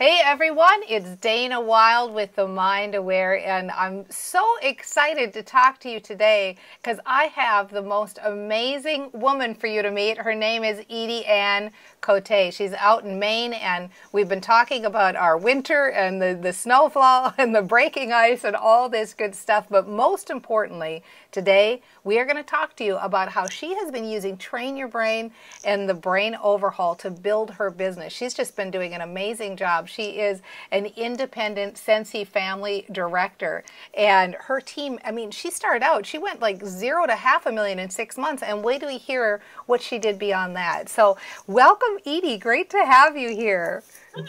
Hey everyone, it's Dana Wilde with the Mind Aware, and I'm so excited to talk to you today because I have the most amazing woman for you to meet. Her name is Edie Anctil. Cote. She's out in Maine, and we've been talking about our winter and the snowfall and the breaking ice and all this good stuff. But most importantly, today we are going to talk to you about how she has been using Train Your Brain and the Brain Overhaul to build her business. She's just been doing an amazing job. She is an independent Sensi family director, and her team, I mean, she started out, she went like 0 to $500,000 in 6 months, and wait till we hear what she did beyond that. So welcome, Edie. Great to have you here. Hi.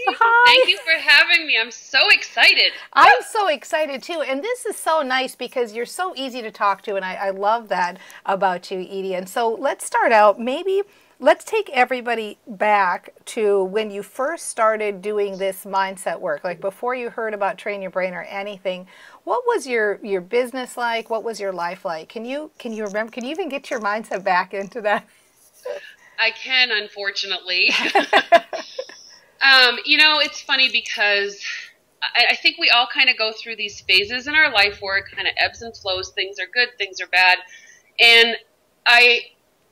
Hi. Thank you for having me. I'm so excited. I'm so excited too. And this is so nice because you're so easy to talk to. And I love that about you, Edie. And so let's start out. Maybe let's take everybody back to when you first started doing this mindset work, like before you heard about Train Your Brain or anything. What was your business like? What was your life like? Can you remember? Can you even get your mindset back into that? I can, unfortunately. It's funny because I think we all kind of go through these phases in our life where it kind of ebbs and flows. Things are good, things are bad. And I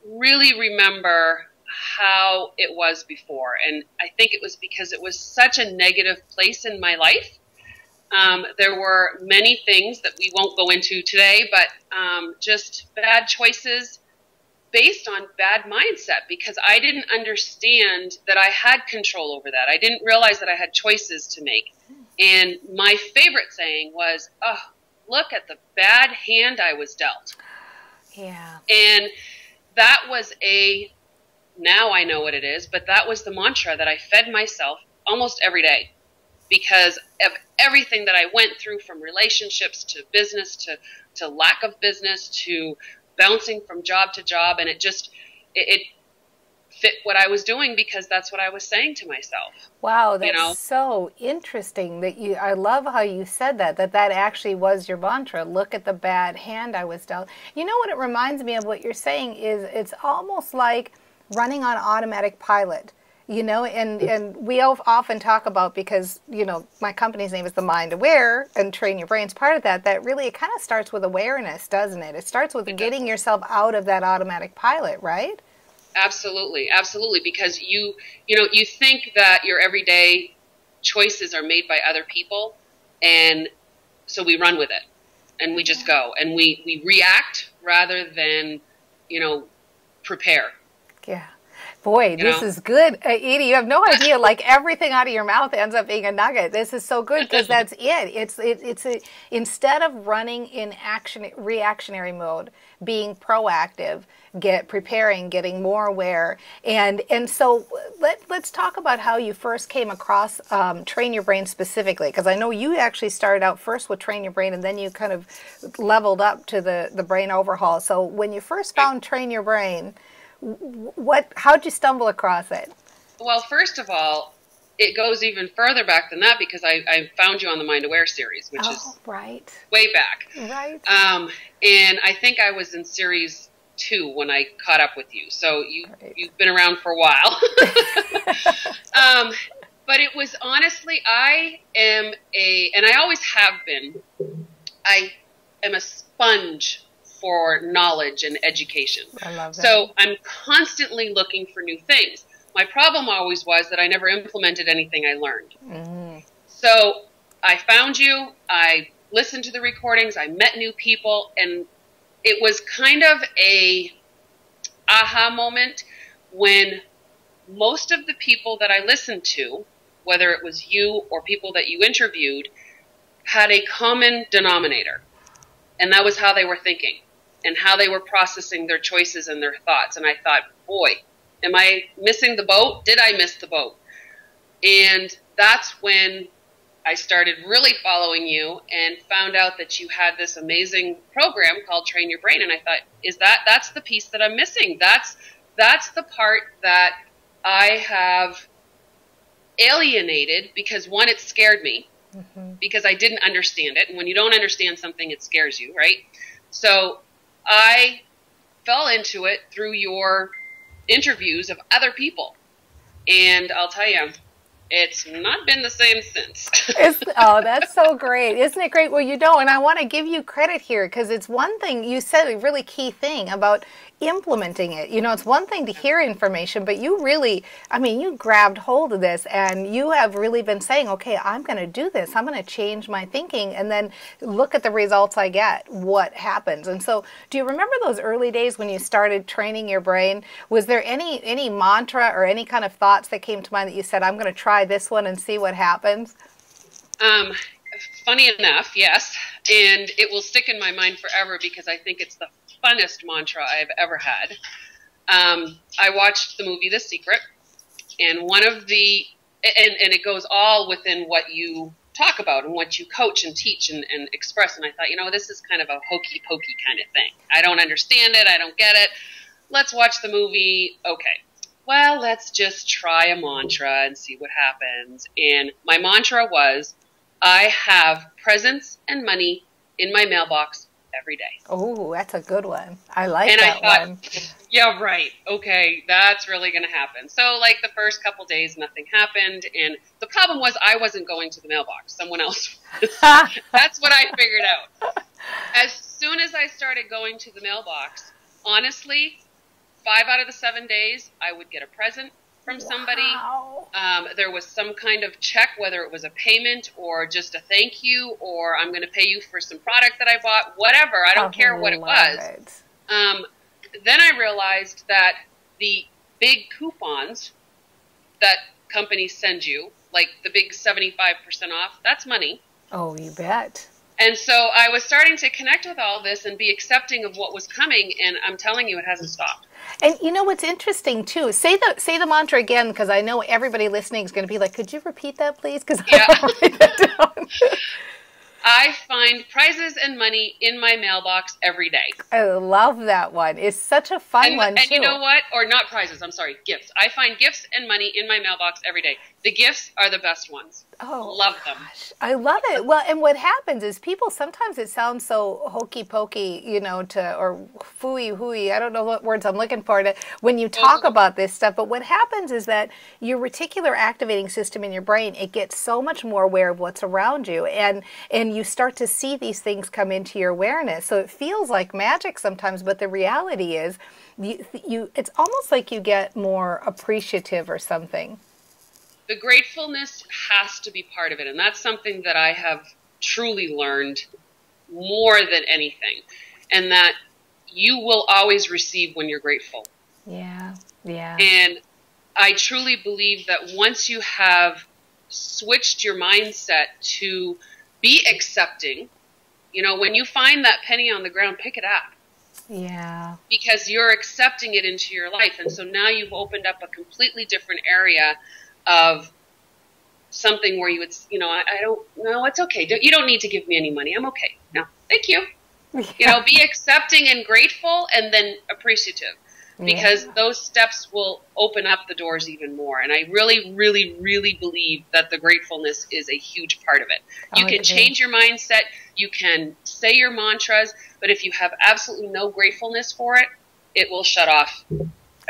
really remember how it was before. And I think it was because it was such a negative place in my life. There were many things that we won't go into today, but just bad choices based on bad mindset, because I didn't understand that I had control over that. I didn't realize that I had choices to make. And my favorite saying was, oh, look at the bad hand I was dealt. Yeah. And that was now I know what it is, but that was the mantra that I fed myself almost every day because of everything that I went through, from relationships to business to lack of business to bouncing from job to job, and it fit what I was doing because that's what I was saying to myself. Wow, that's so interesting that I love how you said that actually was your mantra. Look at the bad hand I was dealt. You know what it reminds me of? What you're saying is it's almost like running on automatic pilot. And we often talk about, because, my company's name is The Mind Aware, and Train Your Brain's part of that really, it kind of starts with awareness, doesn't it? It starts with getting yourself out of that automatic pilot, right? Absolutely, absolutely. Because you think that your everyday choices are made by other people, and so we run with it, and we just go, and we react rather than, prepare. Yeah. Boy, this is good. Edie, you have no idea, like everything out of your mouth ends up being a nugget. This is so good because that's it. Instead of running in reactionary mode, being proactive, getting more aware. And so let's talk about how you first came across Train Your Brain specifically, because I know you actually started out first with Train Your Brain and then you kind of leveled up to the Brain Overhaul. So when you first found Train Your Brain, how'd you stumble across it? Well, first of all, it goes even further back than that, because I found you on the Mind Aware series, which is right, way back. Right. And I think I was in series 2 when I caught up with you. So you've been around for a while. But it was honestly, and I always have been, I am a sponge for knowledge and education. I love that. So I'm constantly looking for new things. My problem always was that I never implemented anything I learned. Mm-hmm. So I found you, I listened to the recordings, I met new people, and it was kind of a aha moment when most of the people that I listened to, whether it was you or people that you interviewed, had a common denominator. And that was how they were thinking and how they were processing their choices and their thoughts. And I thought, boy, am I missing the boat? Did I miss the boat? And that's when I started really following you and found out that you had this amazing program called Train Your Brain. And I thought, that's the piece that I'm missing. That's the part that I have alienated because, one, it scared me. Mm-hmm. Because I didn't understand it. And when you don't understand something, it scares you, right? So I fell into it through your interviews of other people. And I'll tell you, It's not been the same since. Oh, that's so great. Isn't it great? Well, you know, and I want to give you credit here because it's one thing, you said a really key thing about implementing it. You know, it's one thing to hear information, but you really, I mean, you grabbed hold of this and you have really been saying, okay, I'm going to do this. I'm going to change my thinking and then look at the results I get, what happens. And so do you remember those early days when you started training your brain? Was there any mantra or any kind of thoughts that came to mind that you said, I'm going to try this one and see what happens? Funny enough, yes. And it will stick in my mind forever because I think it's the funnest mantra I've ever had. I watched the movie The Secret, and one of the, and it goes all within what you talk about and what you coach and teach and express. And I thought, you know, this is kind of a hokey pokey kind of thing. I don't understand it. I don't get it. Let's watch the movie. Okay. Well, let's just try a mantra and see what happens. And my mantra was, I have presents and money in my mailbox every day. Oh, that's a good one. I like and that I thought, one. Yeah, right. Okay, that's really going to happen. So, like, the first couple days, nothing happened. And the problem was I wasn't going to the mailbox. Someone else was. That's what I figured out. As soon as I started going to the mailbox, honestly, 5 out of the 7 days, I would get a present from somebody. Wow. There was some kind of check, whether it was a payment or just a thank you, or I'm going to pay you for some product that I bought, whatever. I don't care what it was. Then I realized that the big coupons that companies send you, like the big 75% off, that's money. Oh, you bet. And so I was starting to connect with all this and be accepting of what was coming, and I'm telling you, it hasn't stopped. And you know what's interesting too? Say the mantra again, because I know everybody listening is going to be like, "Could you repeat that, please?" Because yeah. I I find prizes and money in my mailbox every day. I love that one. It's such a fun one too. And you know what? Or not prizes. I'm sorry, gifts. I find gifts and money in my mailbox every day. The gifts are the best ones. Oh, love them. Gosh, I love it. Well, and what happens is people, sometimes it sounds so hokey pokey, you know, or fooey hooey. I don't know what words I'm looking for when you talk about this stuff. But what happens is that your reticular activating system in your brain, it gets so much more aware of what's around you, and you start to see these things come into your awareness. So it feels like magic sometimes, but the reality is, it's almost like you get more appreciative or something. The gratefulness has to be part of it, and that's something that I have truly learned more than anything, and that you will always receive when you're grateful. Yeah, yeah. And I truly believe that once you have switched your mindset to be accepting, you know, when you find that penny on the ground, pick it up. Yeah. Because you're accepting it into your life, and so now you've opened up a completely different area of something where you would, you know, I don't know, it's okay. You don't need to give me any money. I'm okay. No, thank you. Yeah. You know, be accepting and grateful and then appreciative, because those steps will open up the doors even more. And I really, really, really believe that the gratefulness is a huge part of it. You can change your mindset. You can say your mantras, but if you have absolutely no gratefulness for it, it will shut off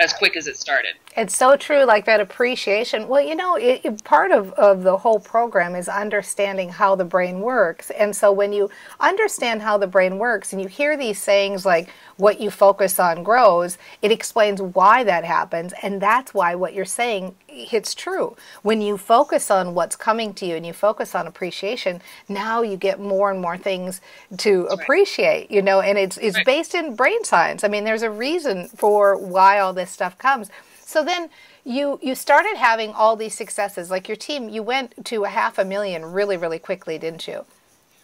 as quick as it started. It's so true, like that appreciation. Well, you know, part of the whole program is understanding how the brain works. And so when you understand how the brain works and you hear these sayings like, what you focus on grows, it explains why that happens. And that's why what you're saying hits true. When you focus on what's coming to you and you focus on appreciation, now you get more and more things to appreciate, you know, and it's based in brain science. I mean, there's a reason for why all this stuff comes. So then you started having all these successes, like your team, you went to 500,000 really, really quickly, didn't you?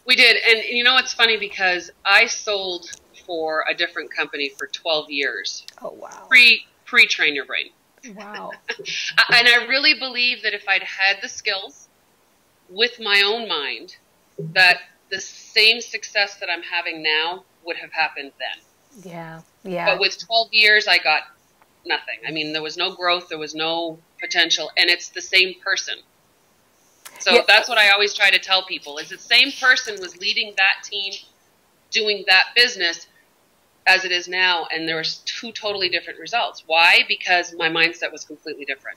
We did. And you know, it's funny because I sold for a different company for 12 years. Oh, wow. Pre-train your brain. Wow. And I really believe that if I'd had the skills with my own mind, that the same success that I'm having now would have happened then. Yeah, yeah. But with 12 years, I got nothing. I mean, there was no growth, there was no potential, and it's the same person. So that's what I always try to tell people, is the same person was leading that team, doing that business as it is now, and there was 2 totally different results. Why? Because my mindset was completely different.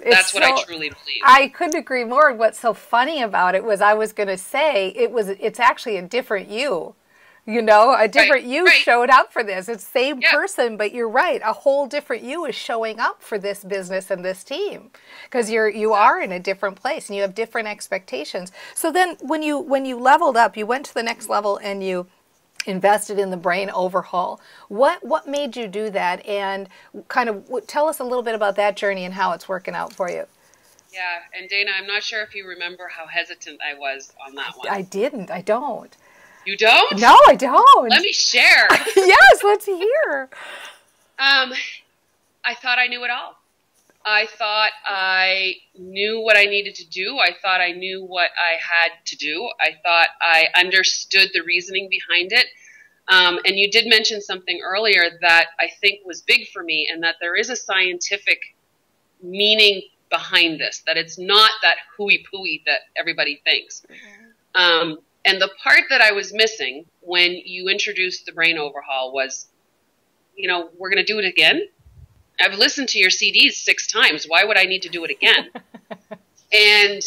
That's what I truly believe. I couldn't agree more. What's so funny about it was I was going to say it's actually a different you. You know, a different you showed up for this. It's the same person, but you're right. A whole different you is showing up for this business and this team because you are in a different place and you have different expectations. So then when you leveled up, you went to the next level and you invested in the Brain Overhaul. What made you do that? And kind of tell us a little bit about that journey and how it's working out for you. Yeah, and Dana, I'm not sure if you remember how hesitant I was on that one. I didn't. I don't. You don't? No, I don't. Let me share. Yes, let's hear. I thought I knew it all. I thought I knew what I needed to do. I thought I knew what I had to do. I thought I understood the reasoning behind it. And you did mention something earlier that I think was big for me, and that there is a scientific meaning behind this, that it's not that hooey-pooey that everybody thinks. And the part that I was missing when you introduced the Brain Overhaul was, you know, we're going to do it again. I've listened to your CDs 6 times. Why would I need to do it again? And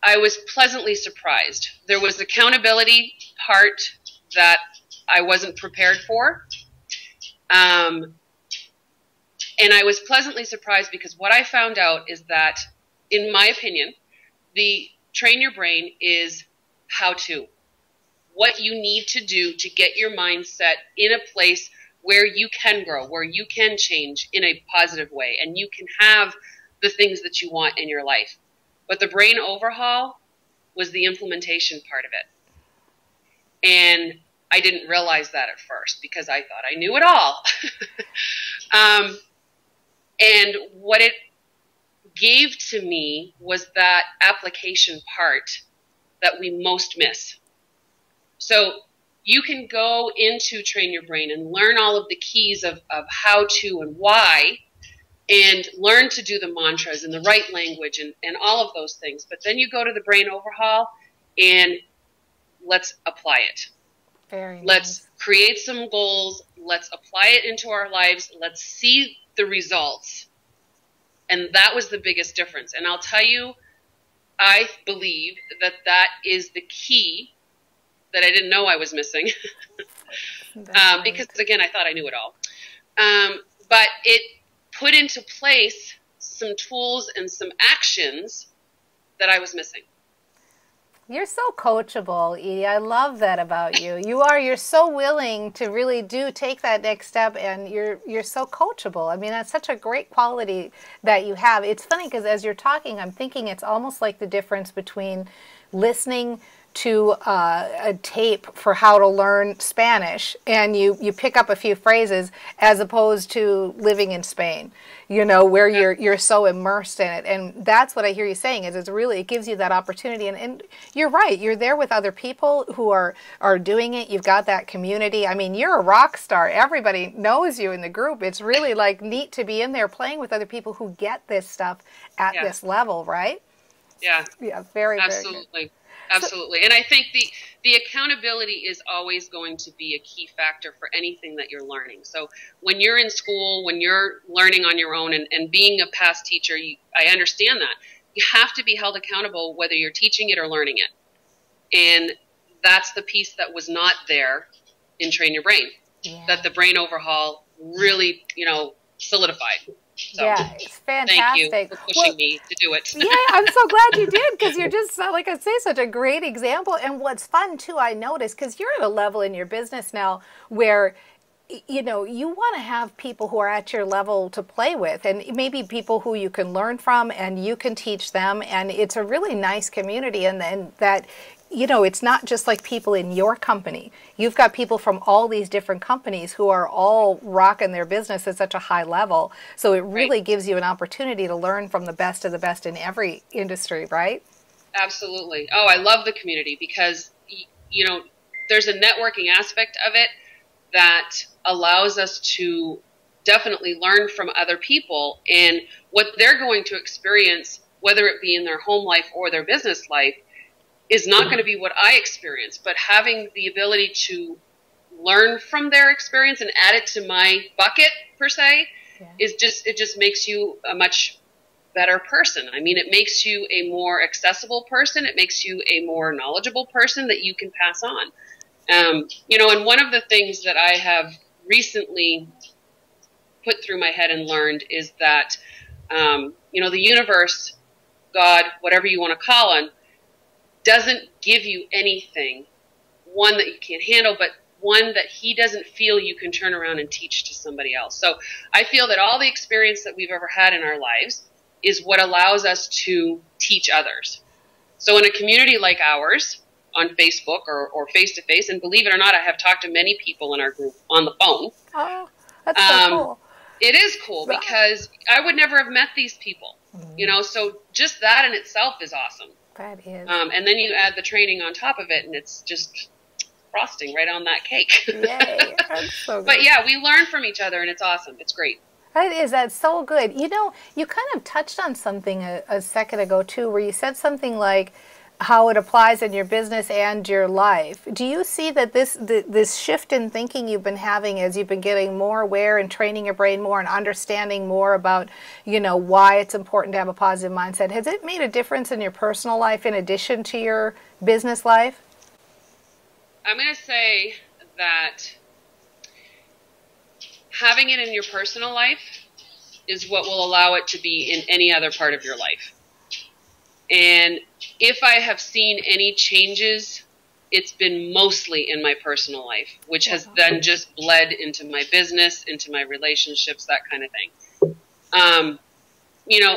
I was pleasantly surprised. There was accountability part that I wasn't prepared for. And I was pleasantly surprised because what I found out is that, in my opinion, the Train Your Brain is how to. What you need to do to get your mindset in a place where you can grow, where you can change in a positive way, and you can have the things that you want in your life. But the Brain Overhaul was the implementation part of it. And I didn't realize that at first because I thought I knew it all. And what it gave to me was that application part that we most miss. So you can go into Train Your Brain and learn all of the keys of how to and why, and learn to do the mantras in the right language and all of those things. But then you go to the Brain Overhaul and let's apply it. Very nice. Let's create some goals. Let's apply it into our lives. Let's see the results. And that was the biggest difference. And I'll tell you, I believe that that is the key that I didn't know I was missing. Because, again, I thought I knew it all. But it put into place some tools and some actions that I was missing. You're so coachable, Edie. I love that about you. You're so willing to really take that next step, and you're so coachable. I mean, that's such a great quality that you have. It's funny because as you're talking, I'm thinking it's almost like the difference between listening to a tape for how to learn Spanish, and you pick up a few phrases, as opposed to living in Spain, you know, where you're so immersed in it. And that's what I hear you saying, is it gives you that opportunity. And you're right, you're there with other people who are doing it. You've got that community. I mean, you're a rock star. Everybody knows you in the group. It's really like neat to be in there playing with other people who get this stuff at this level, right? Yeah. Yeah, very, absolutely. Very good. Absolutely. And I think the accountability is always going to be a key factor for anything that you're learning. So when you're in school, when you're learning on your own, and being a past teacher, I understand that. You have to be held accountable whether you're teaching it or learning it. And that's the piece that was not there in Train Your Brain, that the Brain Overhaul really, solidified. So, yeah, it's fantastic. Thank you for pushing me to do it. Yeah, I'm so glad you did, because you're just, like I say, such a great example. And what's fun, too, I noticed, because you're at a level in your business now where, you want to have people who are at your level to play with, and maybe people who you can learn from and you can teach them. And it's a really nice community, and that, it's not just like people in your company. You've got people from all these different companies who are all rocking their business at such a high level. So it really gives you an opportunity to learn from the best of the best in every industry, right? Absolutely. Oh, I love the community because, there's a networking aspect of it that allows us to definitely learn from other people and what they're going to experience, whether it be in their home life or their business life, is not going to be what I experience, but having the ability to learn from their experience and add it to my bucket, per se, it just makes you a much better person. I mean, it makes you a more accessible person. It makes you a more knowledgeable person that you can pass on. You know, and one of the things that I have recently put through my head and learned is that, you know, the universe, God, whatever you want to call on, doesn't give you anything, one that you can't handle, but one that he doesn't feel you can turn around and teach to somebody else. So I feel that all the experience that we've ever had in our lives is what allows us to teach others. So in a community like ours, on Facebook or face-to-face, and believe it or not, I have talked to many people in our group on the phone. Oh, that's so cool. It is cool because I would never have met these people, you know, so just that in itself is awesome. That is. And then you add the training on top of it, and it's just frosting right on that cake. Yay. That's so good. But yeah, we learn from each other, and it's awesome. It's great. That is. That's so good. You know, you kind of touched on something a second ago, too, where you said something like how it applies in your business and your life. Do you see that this shift in thinking you've been having as you've been getting more aware and training your brain more and understanding more about, you know, why it's important to have a positive mindset, has it made a difference in your personal life in addition to your business life? I'm going to say that having it in your personal life is what will allow it to be in any other part of your life. And if I have seen any changes, it's been mostly in my personal life, which has then just bled into my business, into my relationships, that kind of thing. You know,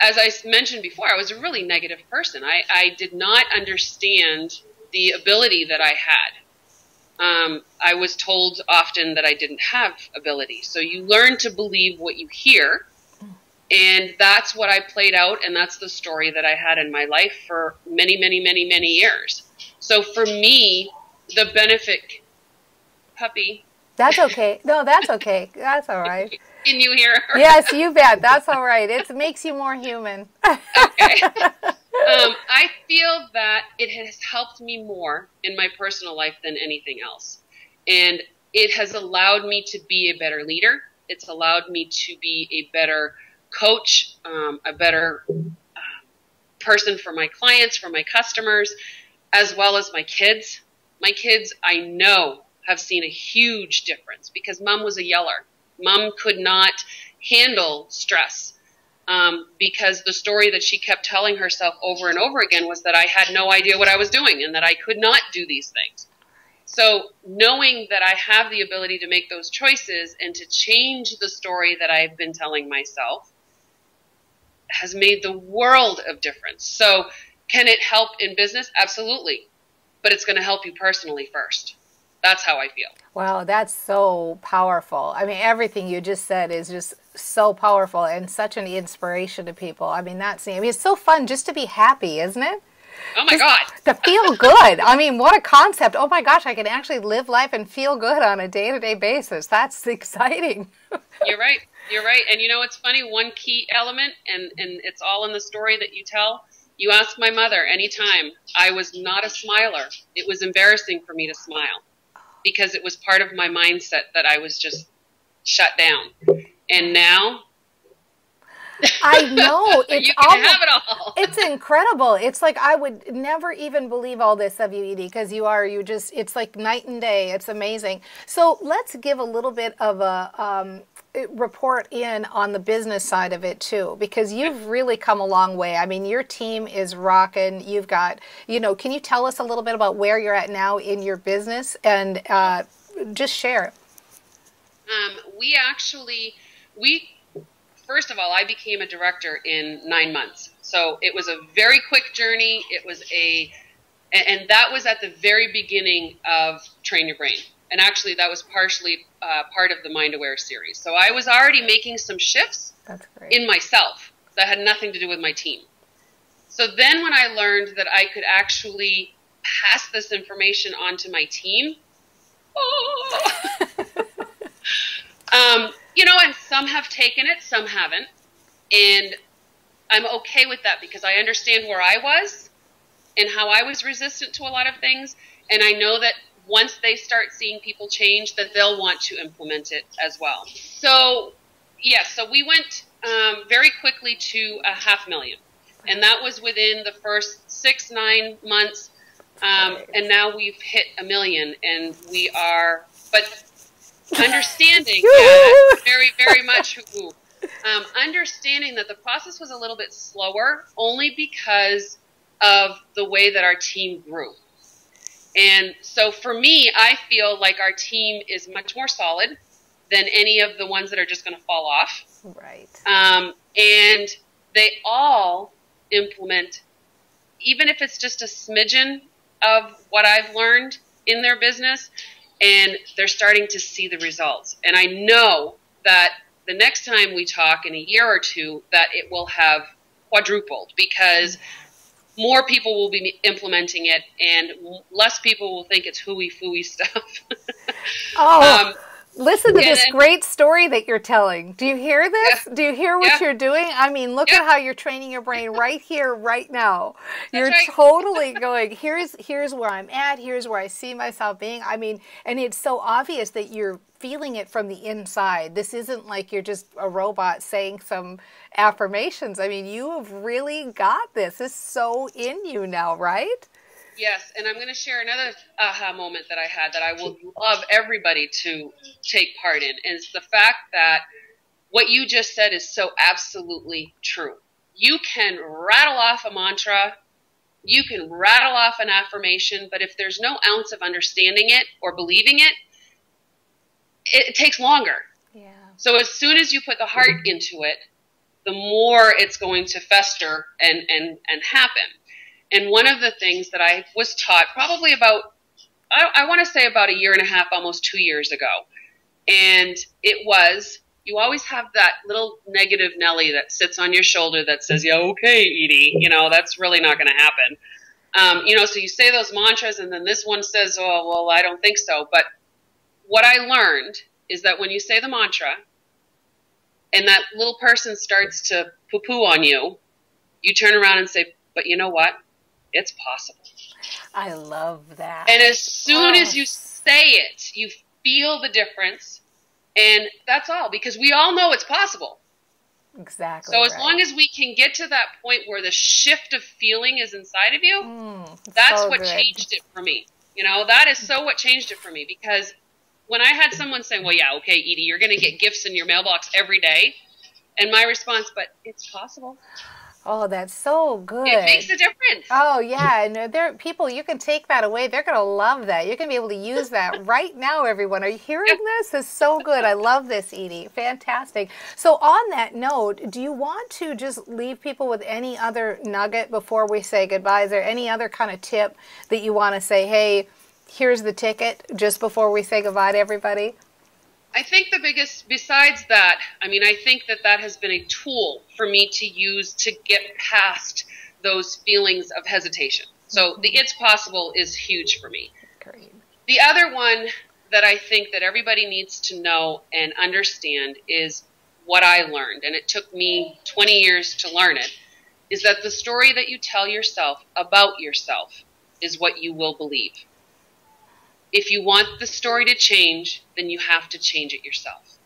as I mentioned before, I was a really negative person. I did not understand the ability that I had. I was told often that I didn't have ability. So you learn to believe what you hear. And that's what I played out, and that's the story that I had in my life for many, many, many, many years. So for me, the benefit, puppy. That's okay. No, that's okay. That's all right. Can you hear her? Yes, you bet. That's all right. It makes you more human. Okay. I feel that it has helped me more in my personal life than anything else. And it has allowed me to be a better leader. It's allowed me to be a better coach, a better person for my clients, for my customers, as well as my kids. My kids, I know, have seen a huge difference because Mom was a yeller. Mom could not handle stress because the story that she kept telling herself over and over again was that I had no idea what I was doing and that I could not do these things. So knowing that I have the ability to make those choices and to change the story that I've been telling myself has made the world of difference. So can it help in business? Absolutely. But it's going to help you personally first. That's how I feel. Wow, that's so powerful. I mean, everything you just said is just so powerful and such an inspiration to people. I mean, it's so fun just to be happy, isn't it? Oh my God. To feel good. I mean, what a concept. Oh my gosh, I can actually live life and feel good on a day-to-day basis. That's exciting. You're right. You're right. And you know, it's funny, one key element, and it's all in the story that you tell. You ask my mother anytime. I was not a smiler. It was embarrassing for me to smile because it was part of my mindset that I was just shut down. And now I know. It's you can have it all. It's incredible. It's like I would never even believe all this of you, Edie, because it's like night and day. It's amazing. So let's give a little bit of a report in on the business side of it too, because you've really come a long way. I mean, your team is rocking. You've got, can you tell us a little bit about where you're at now in your business and just share it? First of all, I became a director in 9 months. So it was a very quick journey. And that was at the very beginning of Train Your Brain. And actually, that was partially part of the Mind Aware series. So I was already making some shifts in myself that had nothing to do with my team. So then when I learned that I could actually pass this information on to my team, and some have taken it, some haven't. And I'm okay with that because I understand where I was and how I was resistant to a lot of things. And I know that once they start seeing people change, that they'll want to implement it as well. So, yes, so we went very quickly to $500,000. And that was within the first 6-9 months. And now we've hit $1 million, and we are, but understanding, very, very much, understanding that the process was a little bit slower only because of the way that our team grew. And so for me, I feel like our team is much more solid than any of the ones that are just going to fall off. Right. And they all implement, even if it's just a smidgen of what I've learned in their business, and they're starting to see the results. And I know that the next time we talk in a year or two, that it will have quadrupled, because more people will be implementing it and less people will think it's hooey-fooey stuff. Listen to this great story that you're telling. Do you hear this? Do you hear what you're doing? I mean, look at how you're training your brain right here, right now. You're totally going, here's where I'm at, here's where I see myself being. I mean, and it's so obvious that you're feeling it from the inside. This isn't like you're just a robot saying some affirmations. I mean, you have really got this. It's so in you now, right? Yes, and I'm going to share another aha moment that I had that I would love everybody to take part in. And it's the fact that what you just said is so absolutely true. You can rattle off a mantra, you can rattle off an affirmation, but if there's no ounce of understanding it or believing it, it takes longer. Yeah. So as soon as you put the heart into it, the more it's going to fester and happen. And one of the things that I was taught probably about, I want to say about 1.5 years, almost 2 years ago. And it was, you always have that little negative Nelly that sits on your shoulder that says, yeah, okay, Edie, you know, that's really not going to happen. You know, so you say those mantras and then this one says, oh, well, I don't think so. But what I learned is that when you say the mantra and that little person starts to poo-poo on you, you turn around and say, but you know what? It's possible. I love that. And as soon as you say it, you feel the difference. And that's all, because we all know it's possible. Exactly. So as long as we can get to that point where the shift of feeling is inside of you, that's what changed it for me. You know, that is so what changed it for me. Because when I had someone say, well, yeah, okay, Edie, you're going to get gifts in your mailbox every day. And my response, but it's possible. Oh, that's so good. It makes a difference. Oh, yeah. And there are people, you can take that away. They're going to love that. You're going to be able to use that right now, everyone. Are you hearing this? This is so good. I love this, Edie. Fantastic. So on that note, do you want to just leave people with any other nugget before we say goodbye? Is there any other kind of tip that you want to say, hey, here's the ticket, just before we say goodbye to everybody? I think the biggest, besides that, I mean, I think that that has been a tool for me to use to get past those feelings of hesitation. So the it's possible is huge for me. Great. The other one that I think that everybody needs to know and understand is what I learned, and it took me 20 years to learn it, is that the story that you tell yourself about yourself is what you will believe. If you want the story to change, then you have to change it yourself.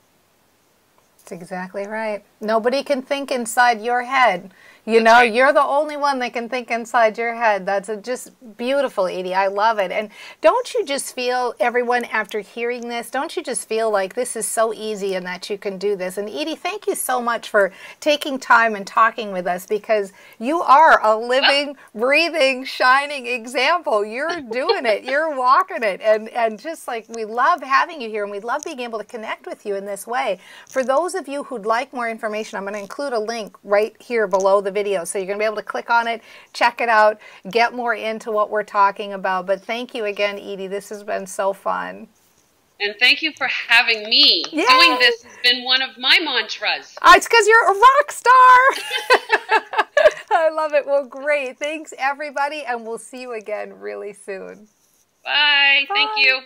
That's exactly right. Nobody can think inside your head. You know, you're the only one that can think inside your head. That's just beautiful, Edie. I love it. And don't you just feel, everyone, after hearing this, don't you just feel like this is so easy and that you can do this? And Edie, thank you so much for taking time and talking with us, because you are a living, breathing, shining example. You're doing it. You're walking it. And just like, we love having you here, and we love being able to connect with you in this way. For those of you who'd like more information, I'm going to include a link right here below the video. So you're going to be able to click on it, check it out, get more into what we're talking about. But thank you again, Edie. This has been so fun. And thank you for having me. Yay! Doing this has been one of my mantras. It's because you're a rock star. I love it. Well, great. Thanks, everybody. And we'll see you again really soon. Bye. Thank you.